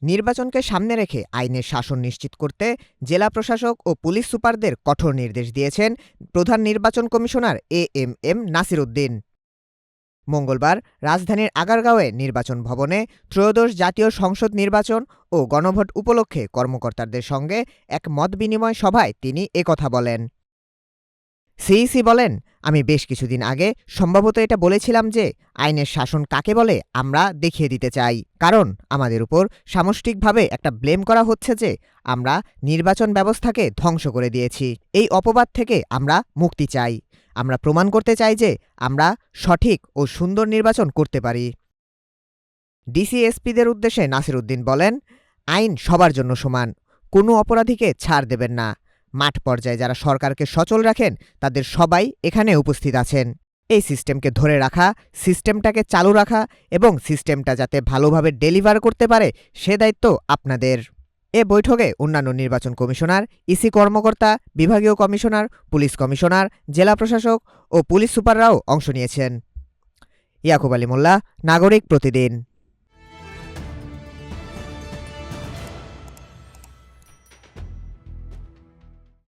নির্বাচনকে সামনে রেখে আইনের শাসন নিশ্চিত করতে জেলা প্রশাসক ও পুলিশ সুপারদের কঠোর নির্দেশ দিয়েছেন প্রধান নির্বাচন কমিশনার এএমএম নাসির উদ্দিন। মঙ্গলবার রাজধানীর আগারগাঁওয়ে নির্বাচন ভবনে ত্রয়োদশ জাতীয় সংসদ নির্বাচন ও গণভোট উপলক্ষে কর্মকর্তাদের সঙ্গে এক মতবিনিময় সভায় তিনি একথা বলেন। সিইসি বলেন, আমি বেশ কিছুদিন আগে সম্ভবত এটা বলেছিলাম যে আইনের শাসন কাকে বলে আমরা দেখিয়ে দিতে চাই, কারণ আমাদের উপর সামষ্টিকভাবে একটা ব্লেম করা হচ্ছে যে আমরা নির্বাচন ব্যবস্থাকে ধ্বংস করে দিয়েছি। এই অপবাদ থেকে আমরা মুক্তি চাই। আমরা প্রমাণ করতে চাই যে আমরা সঠিক ও সুন্দর নির্বাচন করতে পারি। ডিসিএসপিদের উদ্দেশ্যে নাসির উদ্দিন বলেন, আইন সবার জন্য সমান, কোনো অপরাধীকে ছাড় দেবেন না। মাঠ পর্যায়ে যারা সরকারকে সচল রাখেন তাদের সবাই এখানে উপস্থিত আছেন। এই সিস্টেমকে ধরে রাখা, সিস্টেমটাকে চালু রাখা এবং সিস্টেমটা যাতে ভালোভাবে ডেলিভার করতে পারে সে দায়িত্ব আপনাদের। এ বৈঠকে অন্যান্য নির্বাচন কমিশনার, ইসি কর্মকর্তা, বিভাগীয় কমিশনার, পুলিশ কমিশনার, জেলা প্রশাসক ও পুলিশ সুপাররাও অংশ নিয়েছেন। ইয়াকুব আলী মোল্লা, নাগরিক প্রতিদিন।